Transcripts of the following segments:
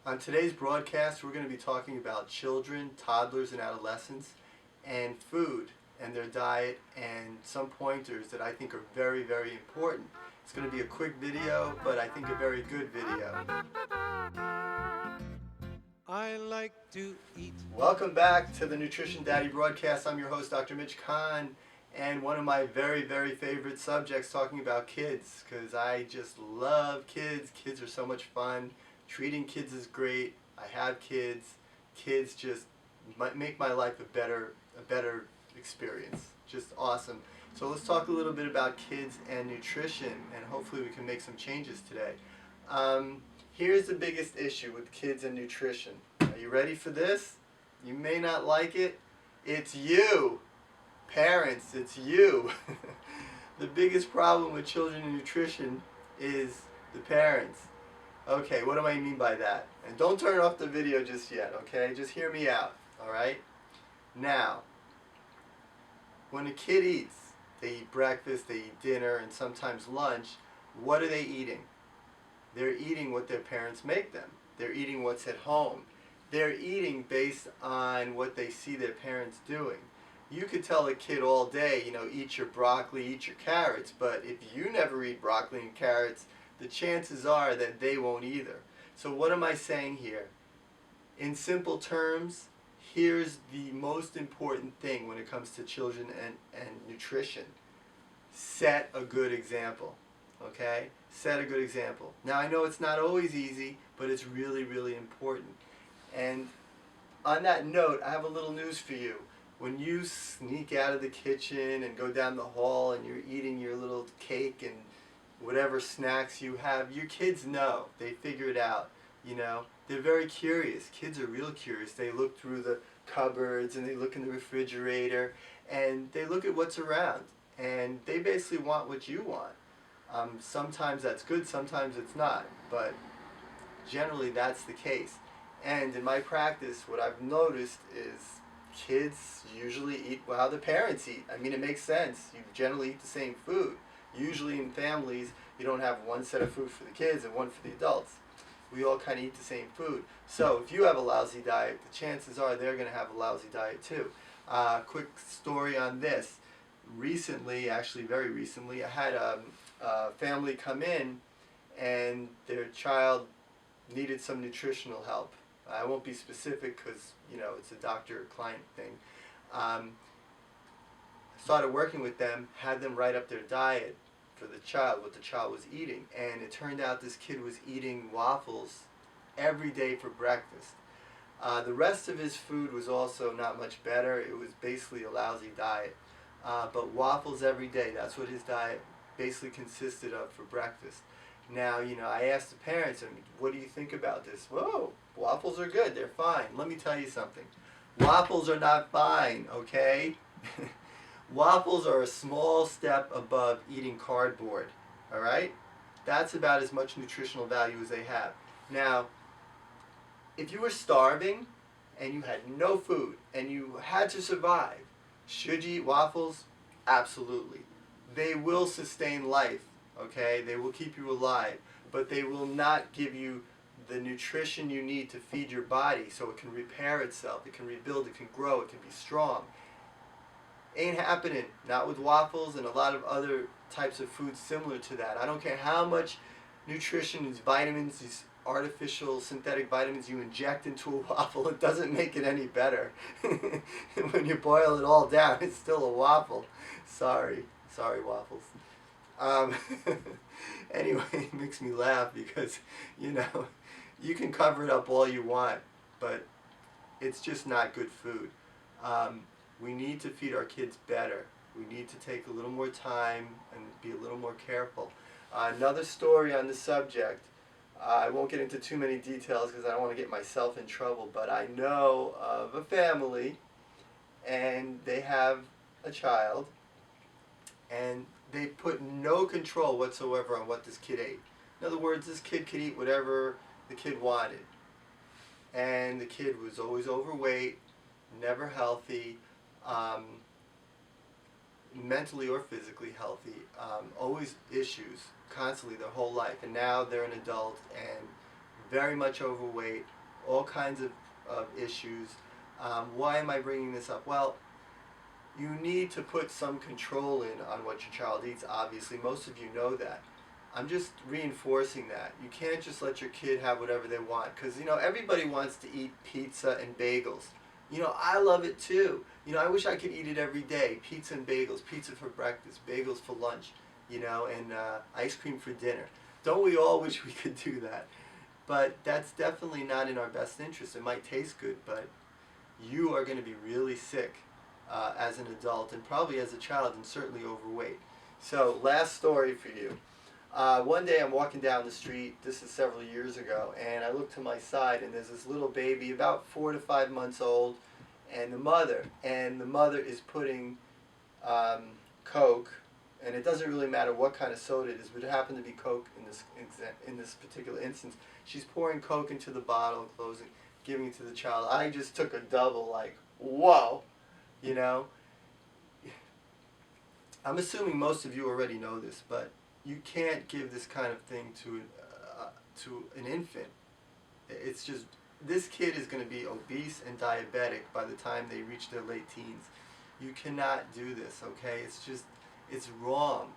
On today's broadcast, we're going to be talking about children, toddlers, and adolescents, and food and their diet, and some pointers that I think are very, very important. It's going to be a quick video, but I think a very good video. I like to eat. Welcome back to the Nutrition Daddy broadcast. I'm your host, Dr. Mitch Kahn, and one of my very, very favorite subjects, talking about kids, because I just love kids. Kids are so much fun. Treating kids is great. I have kids. Kids just make my life a better experience. Just awesome. So let's talk a little bit about kids and nutrition, and hopefully we can make some changes today. Here's the biggest issue with kids and nutrition. Are you ready for this? You may not like it. It's you. Parents, it's you. The biggest problem with children and nutrition is the parents. Okay, what do I mean by that? And don't turn off the video just yet, okay? Just hear me out, alright? Now, when a kid eats, they eat breakfast, they eat dinner, and sometimes lunch, what are they eating? They're eating what their parents make them. They're eating what's at home. They're eating based on what they see their parents doing. You could tell a kid all day, eat your broccoli, eat your carrots, but if you never eat broccoli and carrots, the chances are that they won't either. So what am I saying here? In simple terms, here's the most important thing when it comes to children and nutrition. Set a good example, okay? Set a good example. Now I know it's not always easy, but it's really, really important. And on that note, I have a little news for you. When you sneak out of the kitchen and go down the hall and you're eating your little cake and whatever snacks you have, your kids know. They figure it out, They're very curious. Kids are real curious. They look through the cupboards and they look in the refrigerator and they look at what's around. And they basically want what you want. Sometimes that's good, sometimes it's not. But generally that's the case. And in my practice, what I've noticed is kids usually eat how the parents eat. I mean, it makes sense. You generally eat the same food. Usually in families, you don't have one set of food for the kids and one for the adults. We all kind of eat the same food. So if you have a lousy diet, the chances are they're going to have a lousy diet too. Quick story on this. Recently, actually very recently, I had a family come in and their child needed some nutritional help. I won't be specific because, it's a doctor-client thing. Started working with them, had them write up their diet for the child, what the child was eating, and it turned out this kid was eating waffles every day for breakfast. The rest of his food was also not much better. It was basically a lousy diet, but waffles every day, that's what his diet basically consisted of for breakfast. Now, I asked the parents, what do you think about this? Whoa, waffles are good, they're fine. Let me tell you something. Waffles are not fine, okay? Waffles are a small step above eating cardboard, all right? That's about as much nutritional value as they have. Now, if you were starving and you had no food and you had to survive, should you eat waffles? Absolutely. They will sustain life, okay? They will keep you alive, but they will not give you the nutrition you need to feed your body so it can repair itself, it can rebuild, it can grow, it can be strong. Ain't happening. Not with waffles and a lot of other types of foods similar to that. I don't care how much nutrition, these vitamins, these artificial synthetic vitamins you inject into a waffle, it doesn't make it any better. When you boil it all down, it's still a waffle. Sorry waffles. Anyway, it makes me laugh because, you can cover it up all you want, but it's just not good food. We need to feed our kids better. We need to take a little more time and be a little more careful. Another story on the subject. I won't get into too many details because I don't want to get myself in trouble, but I know of a family and they have a child and they put no control whatsoever on what this kid ate. In other words, this kid could eat whatever the kid wanted. And the kid was always overweight, never healthy, mentally or physically healthy, always issues, constantly their whole life. And now they're an adult and very much overweight, all kinds of issues. Why am I bringing this up? Well, you need to put some control in on what your child eats, obviously. Most of you know that. I'm just reinforcing that. You can't just let your kid have whatever they want, because, everybody wants to eat pizza and bagels. I love it too. I wish I could eat it every day. Pizza and bagels, pizza for breakfast, bagels for lunch, and ice cream for dinner. Don't we all wish we could do that? But that's definitely not in our best interest. It might taste good, but you are going to be really sick as an adult, and probably as a child, and certainly overweight. So, last story for you. One day I'm walking down the street, this is several years ago, and I look to my side and there's this little baby about 4 to 5 months old, and the mother is putting Coke, and it doesn't really matter what kind of soda it is, but it happened to be Coke in this particular instance. She's pouring Coke into the bottle, closing, giving it to the child. I just took a double, like, whoa, you know. I'm assuming most of you already know this, but you can't give this kind of thing to an infant. It's just, this kid is going to be obese and diabetic by the time they reach their late teens. You cannot do this, okay? It's wrong.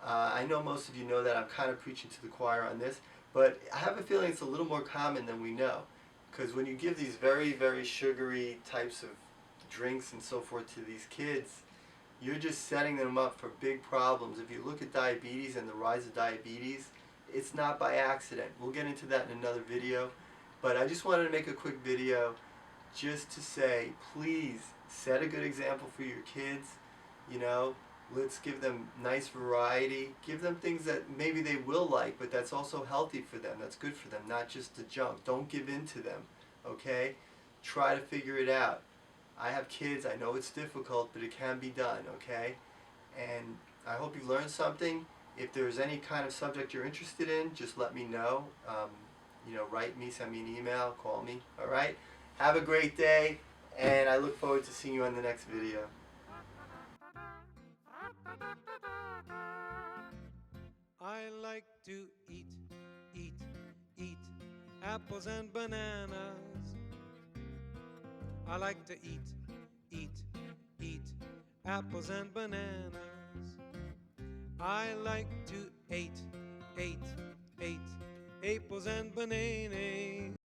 I know most of you know that. I'm kind of preaching to the choir on this, but I have a feeling it's a little more common than we know. Because when you give these very, very sugary types of drinks and so forth to these kids, you're just setting them up for big problems. If you look at diabetes and the rise of diabetes, it's not by accident. We'll get into that in another video. But I just wanted to make a quick video just to say, please set a good example for your kids. Let's give them nice variety. Give them things that maybe they will like, but that's also healthy for them. That's good for them, not just the junk. Don't give in to them, okay? Try to figure it out. I have kids. I know it's difficult, but it can be done, okay? And I hope you learned something. If there's any kind of subject you're interested in, just let me know. Write me, send me an email, call me, all right? Have a great day, and I look forward to seeing you on the next video. I like to eat, eat, eat apples and bananas. I like to eat, eat, eat apples and bananas. I like to eat, eat, eat apples and bananas.